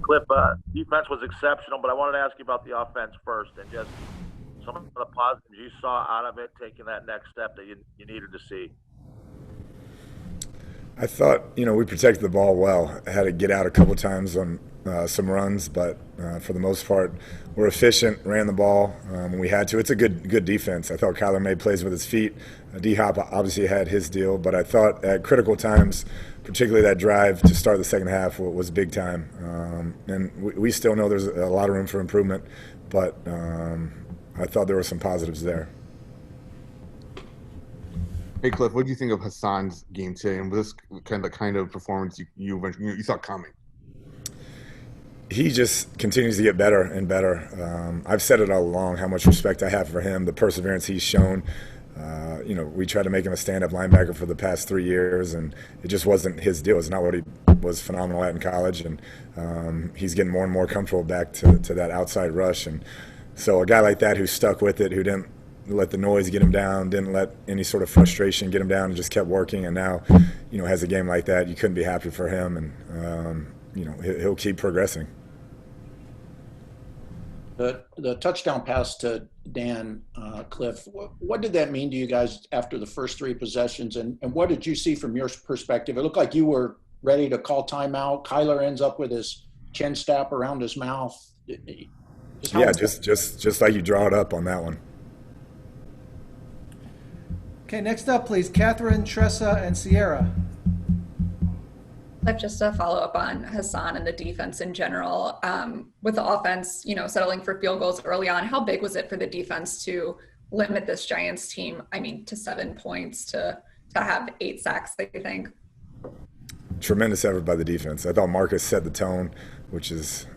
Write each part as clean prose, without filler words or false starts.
Cliff, defense was exceptional, but I wanted to ask you about the offense first and just some of the positives you saw out of it, taking that next step that you needed to see. I thought, we protected the ball well. I had to get out a couple times on some runs, but for the most part, we're efficient, ran the ball when we had to. It's a good defense. I thought Kyler made plays with his feet. D-Hop obviously had his deal, but I thought at critical times, particularly that drive to start the second half was big time. And we still know there's a lot of room for improvement, but I thought there were some positives there. Hey Cliff, what do you think of Hassan's game today, and was this kind of performance you saw coming? He just continues to get better and better. I've said it all along how much respect I have for him, the perseverance he's shown. We tried to make him a stand-up linebacker for the past 3 years, and it just wasn't his deal. It's not what he was phenomenal at in college, and he's getting more and more comfortable back to that outside rush. And so a guy like that who stuck with it, who didn't let the noise get him down, didn't let any sort of frustration get him down, and just kept working, and now, has a game like that, you couldn't be happy for him, and, he'll keep progressing. The touchdown pass to Dan, Cliff, what did that mean to you guys after the first 3 possessions, and what did you see from your perspective? It looked like you were ready to call timeout. Kyler ends up with his chin strap around his mouth. Just like you draw it up on that one. Okay, next up, please, Catherine, Tressa, and Sierra. Just to follow up on Hassan and the defense in general, with the offense, settling for field goals early on, how big was it for the defense to limit this Giants team, to 7 points, to have 8 sacks, I think? Tremendous effort by the defense. I thought Marcus set the tone, which is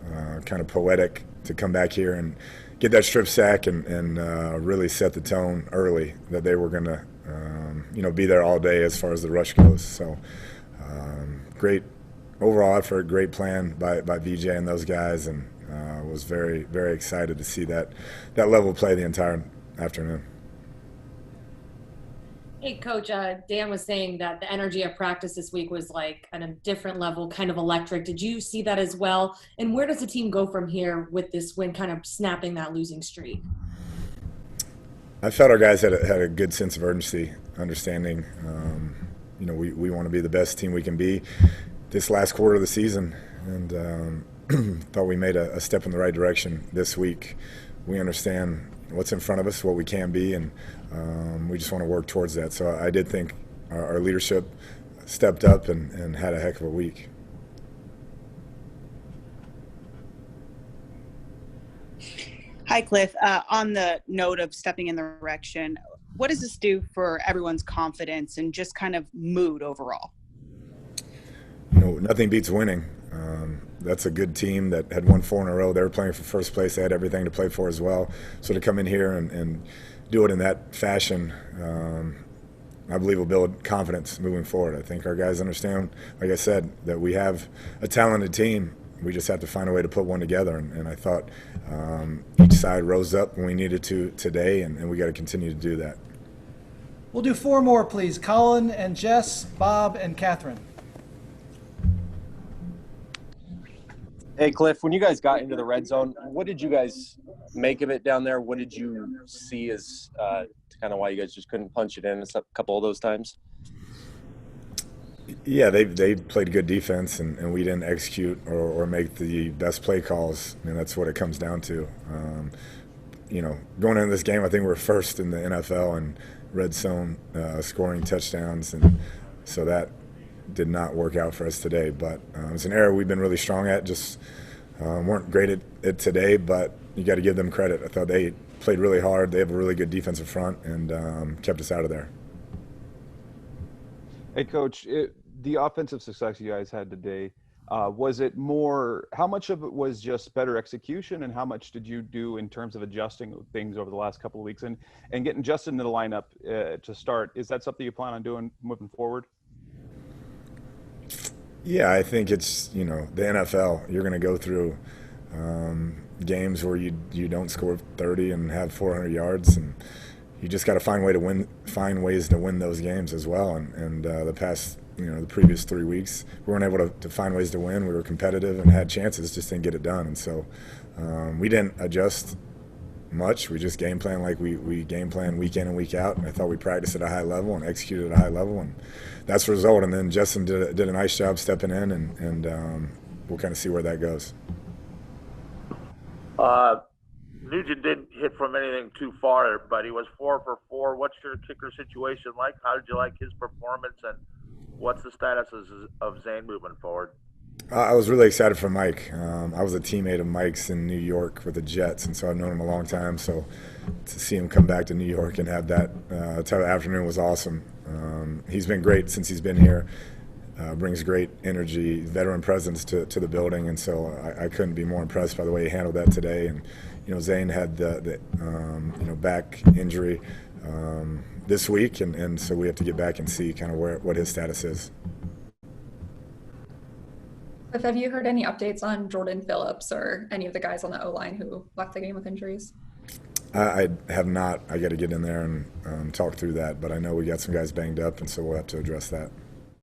kind of poetic, to come back here and get that strip sack and really set the tone early that they were going to, be there all day as far as the rush goes. So great overall effort, great plan by VJ and those guys, and was very, very excited to see that level of play the entire afternoon. Hey, Coach, Dan was saying that the energy of practice this week was like on a different level, kind of electric. Did you see that as well? And where does the team go from here with this win, kind of snapping that losing streak? I felt our guys had a good sense of urgency, understanding, we want to be the best team we can be this last quarter of the season, and thought we made a step in the right direction this week. We understand what's in front of us, what we can be, and we just want to work towards that. So I did think our leadership stepped up and had a heck of a week. Hi, Cliff. On the note of stepping in the direction, what does this do for everyone's confidence and just kind of mood overall? Nothing beats winning. That's a good team that had won 4 in a row. They were playing for first place. They had everything to play for as well. So to come in here and do it in that fashion, I believe will build confidence moving forward. I think our guys understand, like I said, that we have a talented team. We just have to find a way to put one together. And I thought each side rose up when we needed to today, and we got to continue to do that. We'll do 4 more, please. Colin and Jess, Bob, and Catherine. Hey, Cliff, when you guys got into the red zone, what did you guys make of it down there? What did you see as kind of why you guys just couldn't punch it in a couple of those times? Yeah, they played good defense, and we didn't execute or make the best play calls. I mean, that's what it comes down to. Going into this game, I think we're first in the NFL in red zone scoring touchdowns, and so that did not work out for us today. But it's an area we've been really strong at, just weren't great at it today, but you got to give them credit. I thought they played really hard. They have a really good defensive front and kept us out of there. Hey, Coach, the offensive success you guys had today, was it more, how much of it was just better execution, and how much did you do in terms of adjusting things over the last couple of weeks and getting Justin into the lineup to start? Is that something you plan on doing moving forward? Yeah, I think it's, the NFL. You're going to go through games where you don't score 30 and have 400 yards, and you just got to find ways to win those games as well. And the past the previous 3 weeks. We weren't able to find ways to win. We were competitive and had chances, just didn't get it done. And so we didn't adjust much. We just game plan like we game plan week in and week out. And I thought we practiced at a high level and executed at a high level, and that's the result. And then Justin did a nice job stepping in, and we'll kind of see where that goes. Nugent didn't hit from anything too far, but he was 4 for 4. What's your kicker situation like? How did you like his performance, and what's the status of Zane moving forward? I was really excited for Mike. I was a teammate of Mike's in New York with the Jets, and so I've known him a long time. So to see him come back to New York and have that type of afternoon was awesome. He's been great since he's been here. Brings great energy, veteran presence to the building, and so I couldn't be more impressed by the way he handled that today. And Zane had the back injury this week, and so we have to get back and see kind of what his status is. Have you heard any updates on Jordan Phillips or any of the guys on the O-line who left the game with injuries? I have not. I got to get in there and talk through that, but I know we got some guys banged up, and so we'll have to address that.